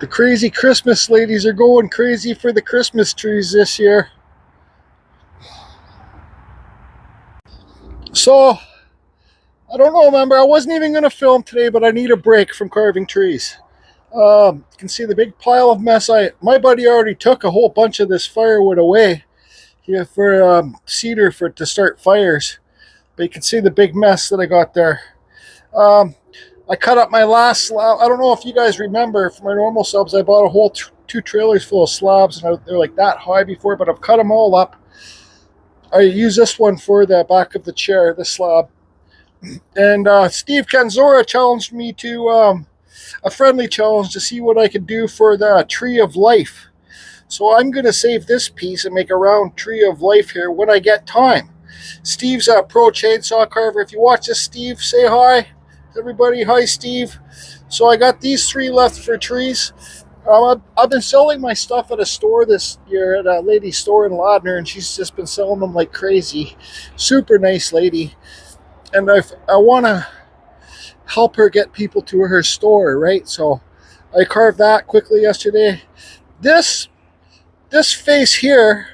The crazy Christmas ladies are going crazy for the Christmas trees this year. So, I don't know, remember, I wasn't even going to film today, but I need a break from carving trees. You can see the big pile of mess. My buddy already took a whole bunch of this firewood away here for cedar to start fires. But you can see the big mess that I got there. I cut up my last slab. I don't know if you guys remember, for my normal subs, I bought a whole 2 trailers full of slabs, and they're like that high before, but I've cut them all up. I use this one for the back of the chair, the slab. And Steve Kanzora challenged me to a friendly challenge to see what I could do for the tree of life. So I'm going to save this piece and make a round tree of life here when I get time. Steve's a pro chainsaw carver. If you watch this, Steve, say hi. Everybody, hi, Steve. So I got these 3 left for trees. I've been selling my stuff at a store this year, at a lady's store in Ladner, and she's just been selling them like crazy. Super nice lady. And I want to help her get people to her store, right? So I carved that quickly yesterday. This face here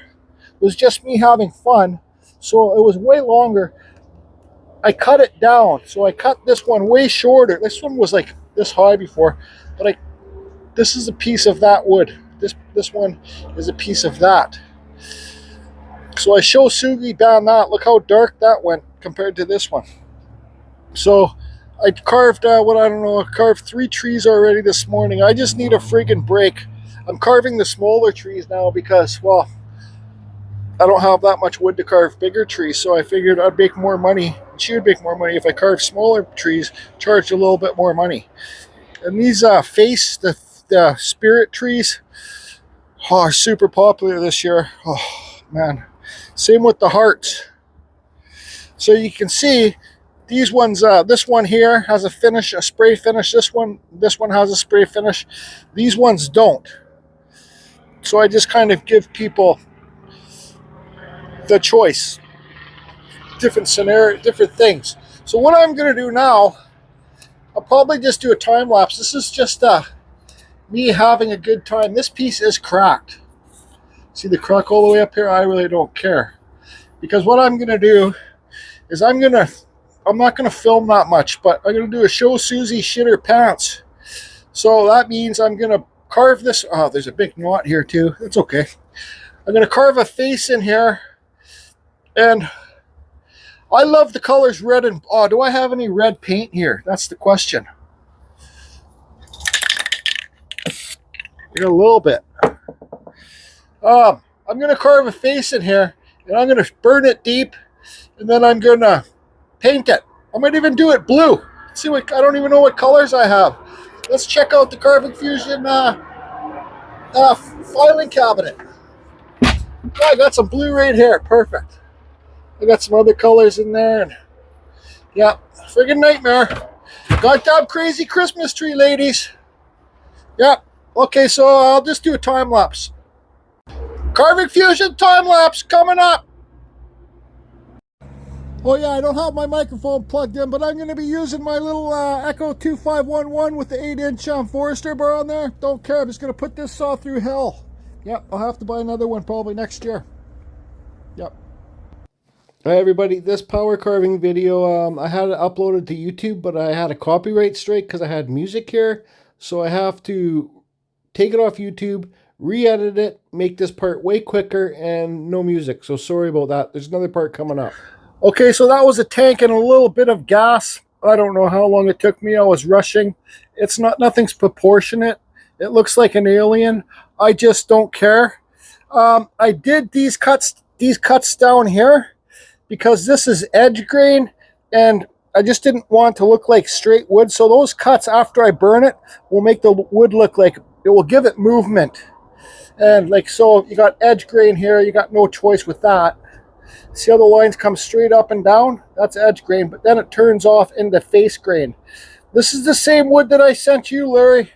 was just me having fun, so it was way longer. I cut it down, so I cut this one way shorter. This one was like this high before, but this is a piece of that wood. This one is a piece of that. So I show Sugi down that. Look how dark that went compared to this one. So I carved I carved 3 trees already this morning. I just need a friggin' break. I'm carving the smaller trees now because, well, I don't have that much wood to carve bigger trees, so I figured I'd make more money. She would make more money if I carved smaller trees, charged a little bit more money. And these the spirit trees, are super popular this year. Oh, man. Same with the hearts. So you can see these ones, this one here has a finish, a spray finish. This one has a spray finish. These ones don't. So I just kind of give people the choice, different scenario, different things. So what I'm going to do now, I'll probably just do a time lapse. This is just me having a good time. This piece is cracked. See the crack all the way up here? I really don't care, because what I'm going to do is I'm not going to film that much, but I'm going to do a show Susie shitter pants. So that means I'm going to carve this. Oh, there's a big knot here too. That's okay. I'm going to carve a face in here. And I love the colors red and... Oh, do I have any red paint here? That's the question. A little bit. I'm going to carve a face in here, and I'm going to burn it deep, and then I'm going to paint it. I might even do it blue. See what... I don't even know what colors I have. Let's check out the Carving Fusion filing cabinet. Oh, I got some blue right here. Perfect. I got some other colors in there, and yeah, friggin' nightmare. Goddamn crazy Christmas tree, ladies. Yeah, okay, so I'll just do a time lapse. Carving Fusion time lapse coming up. Oh yeah, I don't have my microphone plugged in, but I'm going to be using my little Echo 2511 with the 8-inch Forester bar on there. Don't care, I'm just going to put this saw through hell. Yep, I'll have to buy another one probably next year. Yep. Hi everybody, this power carving video, I had it uploaded to YouTube, but I had a copyright strike because I had music here. So I have to take it off YouTube, re-edit it, make this part way quicker, and no music. So sorry about that. There's another part coming up. Okay, so that was a tank and a little bit of gas. I don't know how long it took me. I was rushing. Nothing's proportionate. It looks like an alien. I just don't care. I did these cuts down here, because this is edge grain, and I just didn't want to look like straight wood. So those cuts, after I burn it, will make the wood look like, it will give it movement. And like so, you got edge grain here, you got no choice with that. See how the lines come straight up and down? That's edge grain, but then it turns off into face grain. This is the same wood that I sent you, Larry,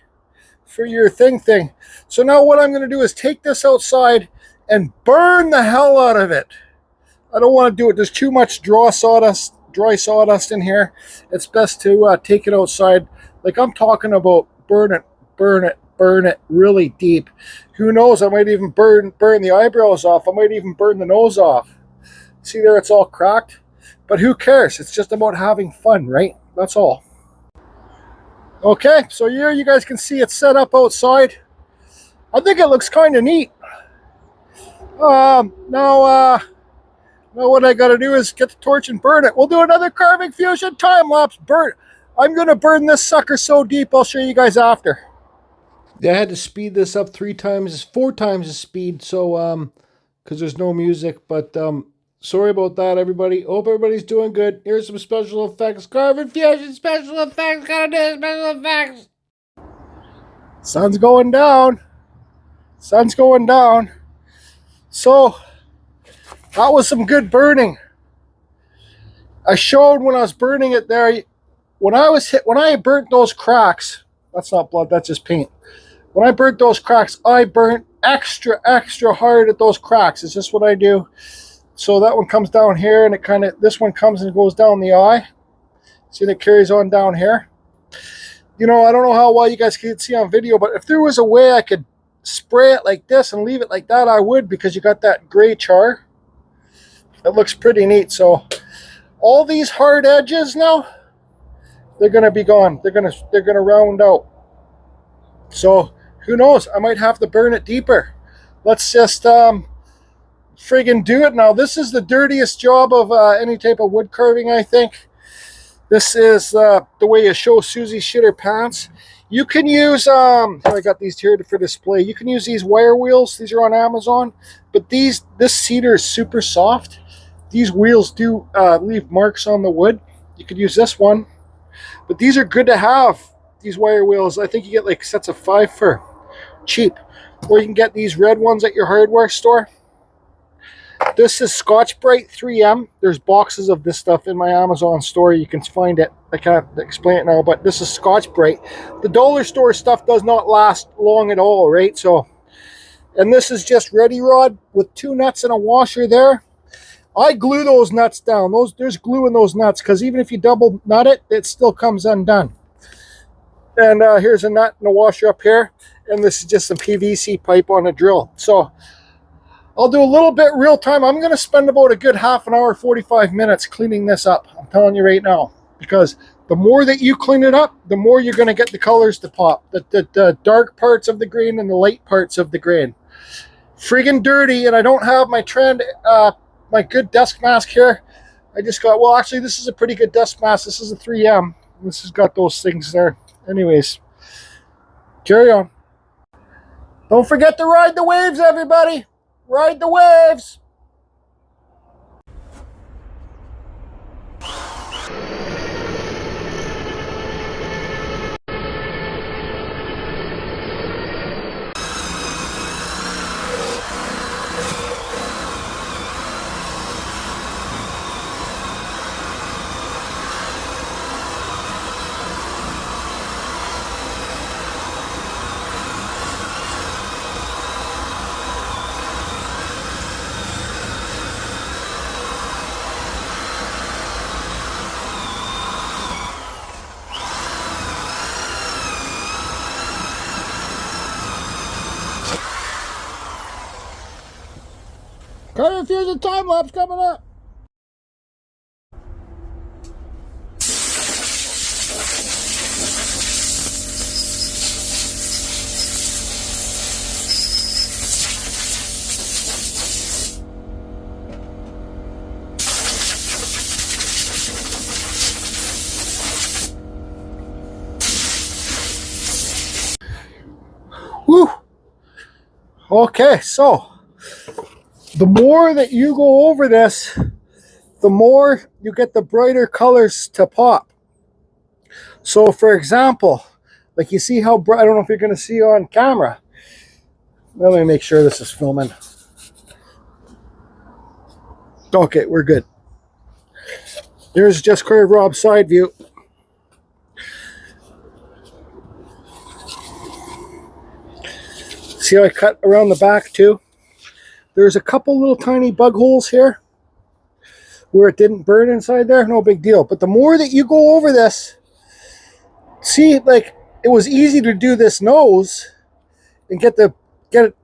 for your thing. So now what I'm going to do is take this outside and burn the hell out of it. I don't want to do it. There's too much dry sawdust in here. It's best to take it outside. Like I'm talking about burn it, burn it really deep. Who knows, I might even burn the eyebrows off. I might even burn the nose off. See there, it's all cracked. But who cares? It's just about having fun, right? That's all. Okay, so here you guys can see it set up outside. I think it looks kind of neat. Now what I got to do is get the torch and burn it. We'll do another carving fusion time lapse. I'm going to burn this sucker so deep, I'll show you guys after. Yeah, I had to speed this up 4 times the speed, so because there's no music. But sorry about that, everybody. Hope everybody's doing good. Here's some special effects. Carving fusion special effects. Gotta do special effects. Sun's going down. Sun's going down. So that was some good burning. I showed when I was burning it there. When I burnt those cracks, that's not blood, that's just paint. When I burnt those cracks, I burnt extra hard at those cracks. It's just what I do. So that one comes down here, and this one comes and goes down the eye. See, that carries on down here. You know, I don't know how well you guys can see on video, but if there was a way I could spray it like this and leave it like that, I would, because you got that gray char. It looks pretty neat. So all these hard edges now, they're gonna be gone. They're gonna round out. So who knows? I might have to burn it deeper. Let's just friggin' do it now. This is the dirtiest job of any type of wood carving, I think. This is the way you show Susie shit her pants. You can use I got these here for display. You can use these wire wheels. These are on Amazon, but this cedar is super soft. These wheels do leave marks on the wood. You could use this one, but these are good to have. These wire wheels, I think you get like sets of 5 for cheap, or you can get these red ones at your hardware store. This is Scotch-Brite 3M. There's boxes of this stuff in my Amazon store. You can find it. I can't explain it now, but this is Scotch-Brite. The dollar store stuff does not last long at all, right? So, and this is just Ready Rod with 2 nuts and a washer there. I glue those nuts down. There's glue in those nuts, because even if you double nut it, it still comes undone. And here's a nut and a washer up here. And this is just some PVC pipe on a drill. So I'll do a little bit real time. I'm going to spend about a good half an hour, 45 minutes cleaning this up. I'm telling you right now. Because the more that you clean it up, the more you're going to get the colors to pop. The dark parts of the grain and the light parts of the grain. Friggin' dirty. And I don't have my my good desk mask here. I just got, well, actually, this is a pretty good desk mask. This is a 3M. This has got those things there. Anyways, carry on. Don't forget to ride the waves, everybody. Ride the waves. Carving fusion time lapse coming up. Woo! Okay, so the more that you go over this, the more you get the brighter colors to pop. So for example, like you see how bright, I don't know if you're going to see on camera. Let me make sure this is filming. Okay, we're good. Here's just Curve Rob's side view. See how I cut around the back too? There's a couple little tiny bug holes here where it didn't burn inside there. No big deal. But the more that you go over this, see, like, it was easy to do this nose, and get it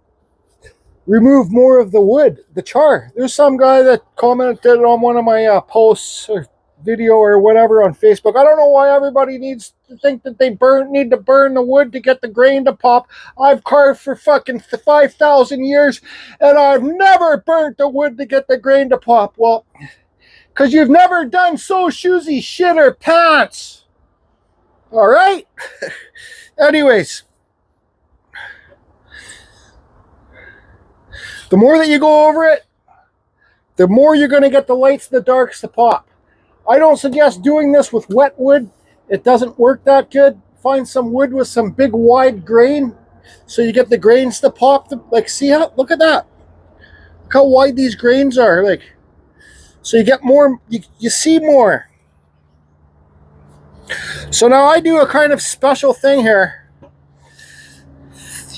remove more of the wood, the char. There's some guy that commented on one of my posts or video or whatever on Facebook. I don't know why everybody needs to think that they need to burn the wood to get the grain to pop. I've carved for fucking 5,000 years and I've never burnt the wood to get the grain to pop. Well, because you've never done so shoesy shit or pants. All right? Anyways, the more that you go over it, the more you're going to get the lights and the darks to pop. I don't suggest doing this with wet wood. It doesn't work that good. Find some wood with some big wide grain so you get the grains to pop. Like, see how, look at that. Look how wide these grains are. Like, so you get more, you see more. So now I do a kind of special thing here.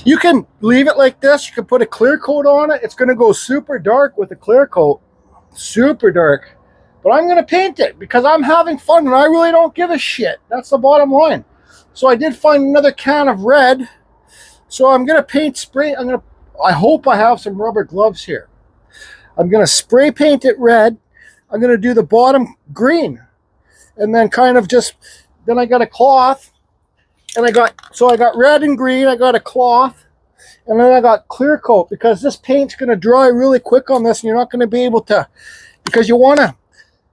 You can leave it like this. You can put a clear coat on it. It's going to go super dark with a clear coat. Super dark. But I'm going to paint it because I'm having fun and I really don't give a shit. That's the bottom line. So I did find another can of red. So I'm going to paint spray. I hope I have some rubber gloves here. I'm going to spray paint it red. I'm going to do the bottom green. And then kind of just, then I got a cloth. And I got red and green. I got a cloth. And then I got clear coat because this paint's going to dry really quick on this and you're not going to be able to, because you want to.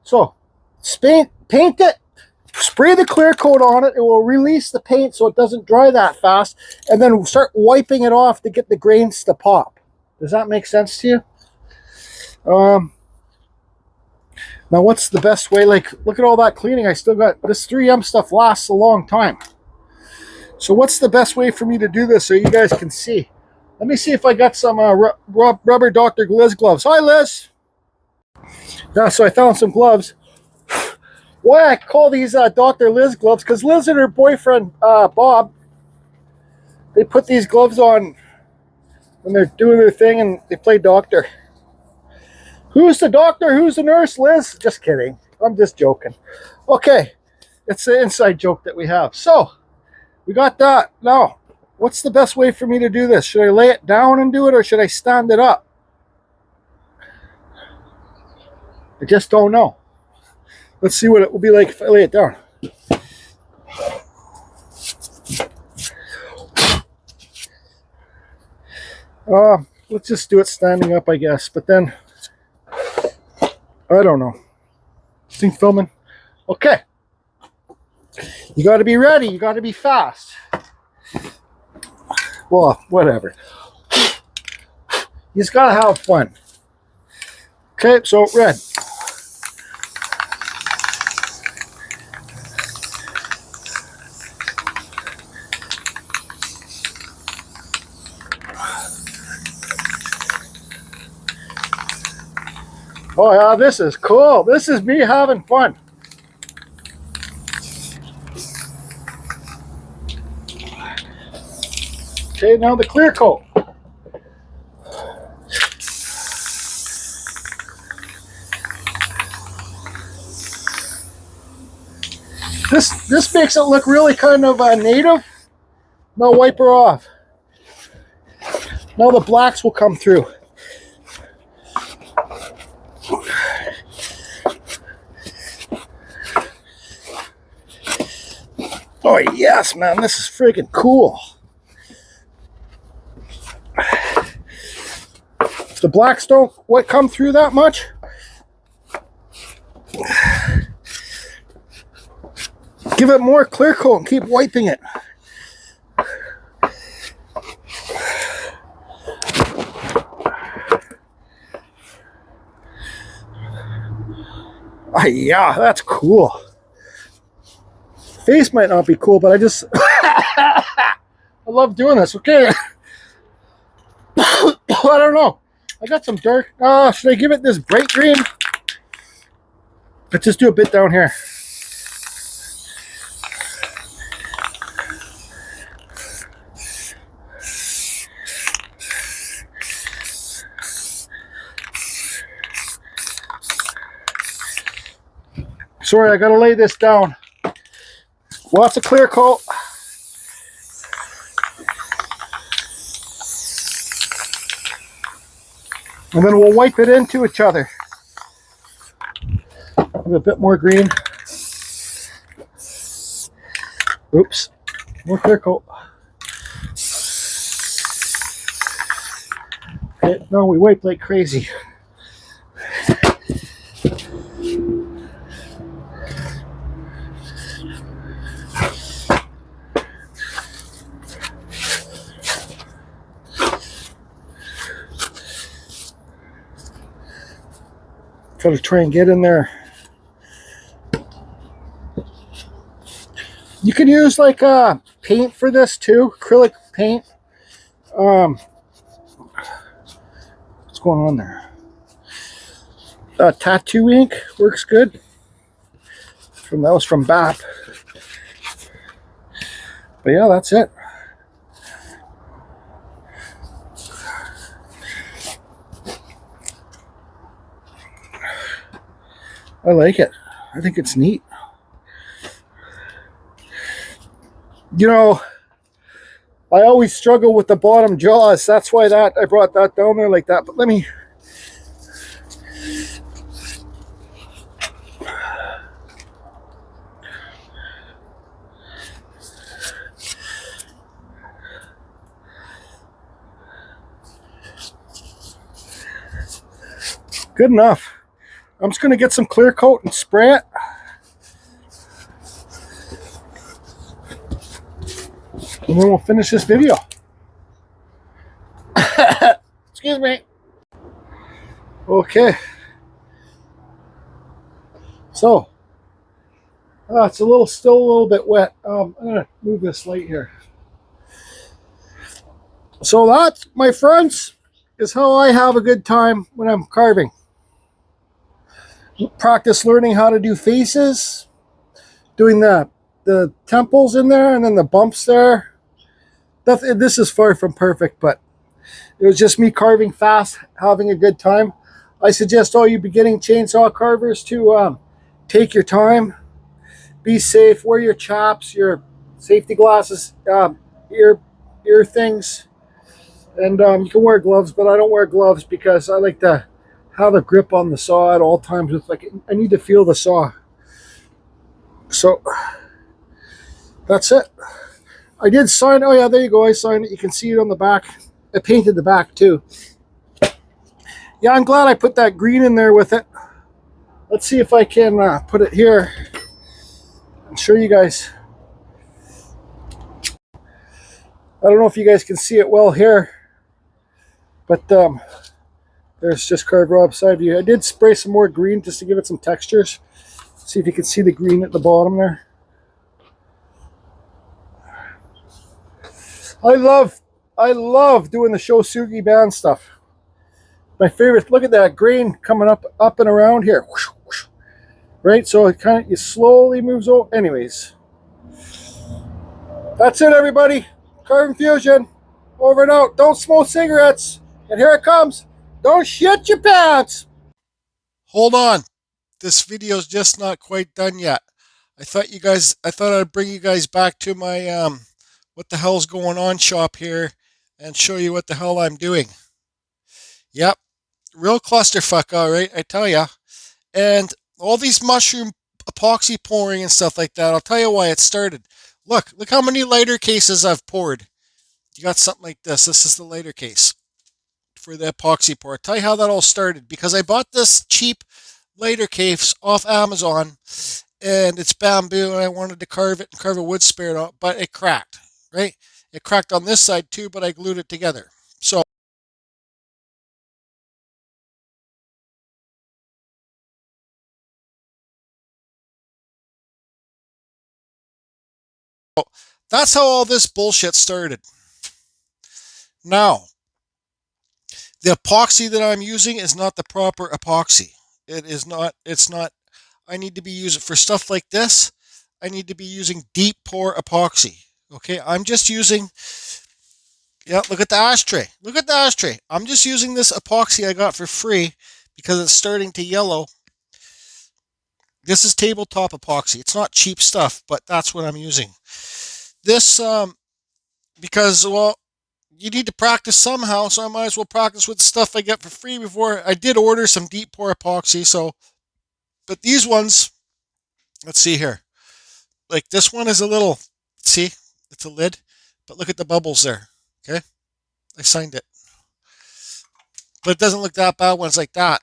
So, paint it, spray the clear coat on it. It will release the paint so it doesn't dry that fast. And then start wiping it off to get the grains to pop. Does that make sense to you? Now, what's the best way? Like, look at all that cleaning. I still got, this 3M stuff lasts a long time. So what's the best way for me to do this so you guys can see? Let me see if I got some rubber Dr. Liz gloves. Hi, Liz. Yeah, so I found some gloves. Why I call these Dr. Liz gloves? Because Liz and her boyfriend, Bob, they put these gloves on when they're doing their thing and they play doctor. Who's the doctor? Who's the nurse, Liz? Just kidding. I'm just joking. Okay, it's an inside joke that we have. So, we got that. Now, what's the best way for me to do this? Should I lay it down and do it or should I stand it up? I just don't know. Let's see what it will be like if I lay it down. Let's just do it standing up, I guess. But then, I don't know. This thing filming? Okay. You got to be ready. You got to be fast. Well, whatever. You just got to have fun. Okay, so red. Oh yeah, this is cool. This is me having fun. Okay, now the clear coat. This makes it look really kind of native. Now wipe her off. Now the blacks will come through. Oh yes, man, this is friggin' cool. If the blacks don't come through that much, give it more clear coat and keep wiping it. Ah, yeah, that's cool. Face might not be cool, but I just I love doing this. Okay. I don't know. I got some dark. Should I give it this bright green? Let's just do a bit down here. Sorry, I gotta lay this down. Lots of clear coat. And then we'll wipe it into each other. Give a bit more green. Oops. More clear coat. Okay, no, we wipe like crazy. Gotta try and get in there. You can use like paint for this too, acrylic paint. What's going on there? Tattoo ink works good. That was from BAP. But yeah, that's it. I like it. I think it's neat. You know, I always struggle with the bottom jaws. That's why I brought that down there like that. But let me... Good enough. I'm just going to get some clear coat and spray it. And then we'll finish this video. Excuse me. Okay. So, it's still a little bit wet. I'm going to move this light here. So that, my friends, is how I have a good time when I'm carving. Practice learning how to do faces, doing the temples in there, and then the bumps there. This is far from perfect, but it was just me carving fast, having a good time. I suggest all you beginning chainsaw carvers to take your time, be safe, wear your chaps, your safety glasses, ear things, and you can wear gloves, but I don't wear gloves because I like to have a grip on the saw at all times. With I need to feel the saw. So that's it. I did sign. Oh yeah, there you go. I signed it. You can see it on the back. I painted the back too. Yeah, I'm glad I put that green in there with it. Let's see if I can put it here and show you guys. I don't know if you guys can see it well here, but there's just carved raw side view. I did spray some more green just to give it some textures. See if you can see the green at the bottom there. I love doing the Shou sugi band stuff. My favorite. Look at that grain coming up and around here. Right, so it slowly moves over. Anyways, that's it, everybody. Carving Fusion, over and out. Don't smoke cigarettes. And here it comes. Don't shit your pants. Hold on. This video's just not quite done yet. I thought I'd bring you guys back to my what the hell's going on shop here and show you what the hell I'm doing. Yep. Real clusterfuck, all right, I tell ya. And all these mushroom epoxy pouring and stuff like that, I'll tell you why it started. Look how many lighter cases I've poured. You got something like this. This is the lighter case for the epoxy pour. I'll tell you how that all started. Because I bought this cheap lighter case off Amazon, and it's bamboo, and I wanted to carve a wood spare on, but it cracked, right? It cracked on this side too, but I glued it together. So that's how all this bullshit started. Now, the epoxy that I'm using is not the proper epoxy. It's not, I need to be using, for stuff like this, I need to be using deep pour epoxy. Okay, I'm just using, yeah, look at the ashtray. Look at the ashtray. I'm just using this epoxy I got for free because it's starting to yellow. This is tabletop epoxy. It's not cheap stuff, but that's what I'm using. This, because, well, you need to practice somehow, so I might as well practice with the stuff I get for free before. I did order some deep pour epoxy, so, but these ones, let's see here. Like this one is a little, see, it's a lid, but look at the bubbles there. Okay, I signed it, but it doesn't look that bad when it's like that.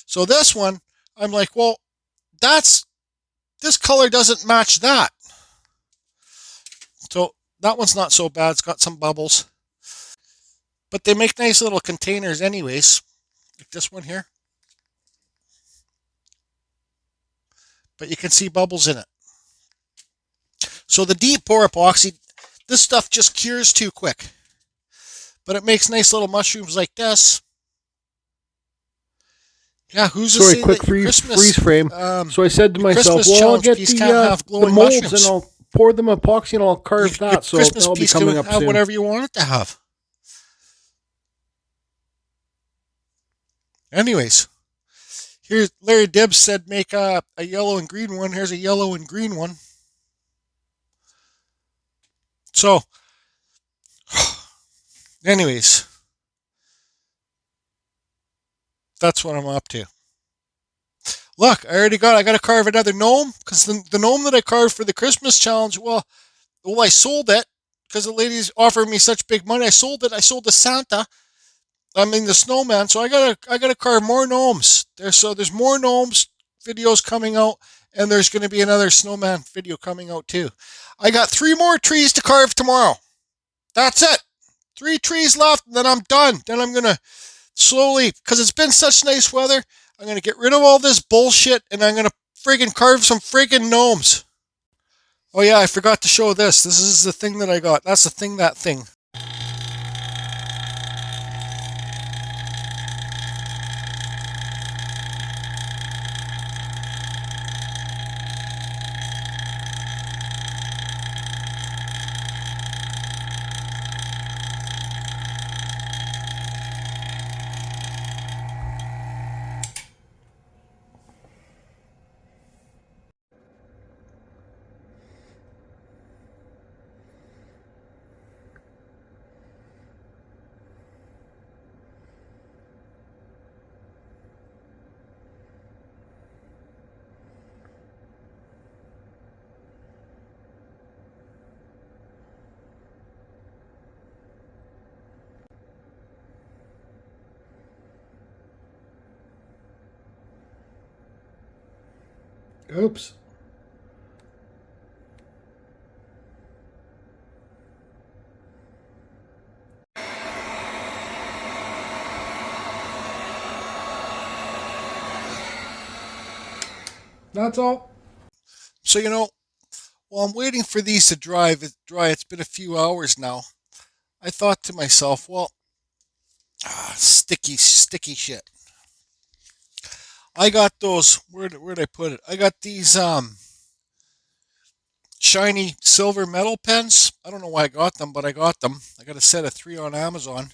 So this one, I'm like, well, that's, this color doesn't match that. So that one's not so bad. It's got some bubbles, but they make nice little containers anyways. Like this one here. But you can see bubbles in it. So the deep pour epoxy, this stuff just cures too quick. But it makes nice little mushrooms like this. Yeah, who's to Sorry, say quick that your freeze frame. So I said to myself, Christmas well, I'll challenge get piece can't have the glowing molds mushrooms. and I'll pour them epoxy and I'll carve Your that. So Christmas that'll be piece coming can up have soon. whatever you want it to have. Anyways, here's Larry Dibbs said make a yellow and green one. Here's a yellow and green one. So, anyways, that's what I'm up to. Look, I got to carve another gnome because the gnome that I carved for the Christmas challenge, well, I sold it because the ladies offered me such big money. I sold it. I sold the Santa. I mean the snowman. So I gotta carve more gnomes. There's more gnomes videos coming out, and there's going to be another snowman video coming out too. I got 3 more trees to carve tomorrow. That's it. 3 trees left, and then I'm done. Then I'm gonna slowly, because it's been such nice weather, I'm gonna get rid of all this bullshit, and I'm gonna friggin' carve some friggin' gnomes. Oh yeah, I forgot to show this. This is the thing that I got. That's the thing, that thing. Oops. That's all. So while I'm waiting for these to dry, it's been a few hours now. I thought to myself, well, sticky shit. I got those. Where'd I put it? I got these shiny silver metal pens. I don't know why I got them, but I got them. I got a set of 3 on Amazon.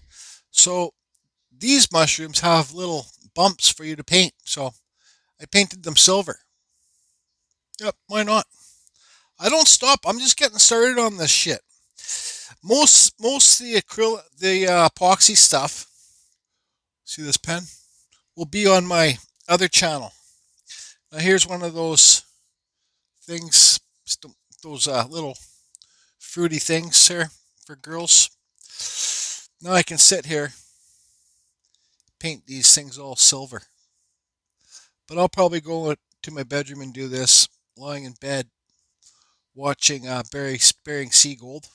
So these mushrooms have little bumps for you to paint. So I painted them silver. Yep, why not? I don't stop. I'm just getting started on this shit. Most of the epoxy stuff. See this pen? Will be on my other channel. Now here's one of those things, those little fruity things here for girls. Now I can sit here, paint these things all silver. But I'll probably go to my bedroom and do this lying in bed, watching Bering Sea Gold.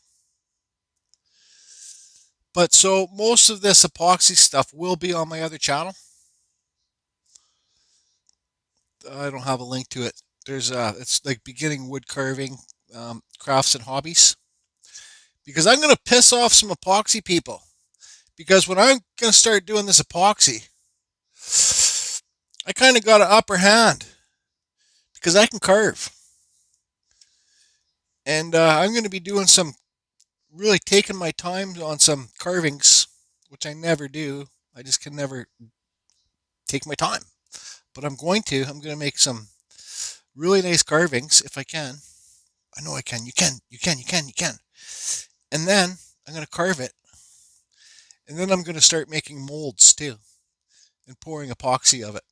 But so most of this epoxy stuff will be on my other channel. I don't have a link to it. It's like beginning wood carving, crafts and hobbies. Because I'm gonna piss off some epoxy people. Because when I'm gonna start doing this epoxy, I kind of got an upper hand because I can carve, and I'm gonna be doing really taking my time on some carvings, which I never do. I just can never take my time. But I'm going to. I'm going to make some really nice carvings if I can. I know I can. You can. You can. You can. You can. And then I'm going to carve it. And then I'm going to start making molds too and pouring epoxy of it.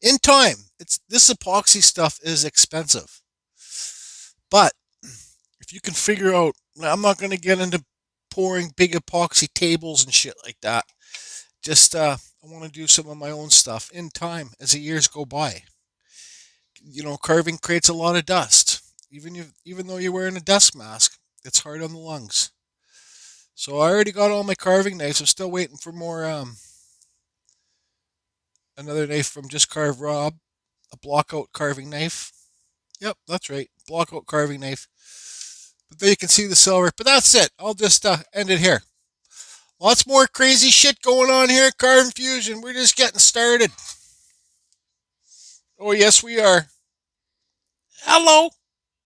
In time, this epoxy stuff is expensive. But if you can figure out, I'm not going to get into pouring big epoxy tables and shit like that. Just I want to do some of my own stuff in time as the years go by. Carving creates a lot of dust. Even though you're wearing a dust mask, it's hard on the lungs. So I already got all my carving knives. I'm still waiting for more. Another knife from Just Carve Rob, a blockout carving knife. Yep, that's right, blockout carving knife. But there you can see the silver. But that's it. I'll just end it here. Lots more crazy shit going on here at Carving Fusion. We're just getting started. Oh yes, we are. Hello.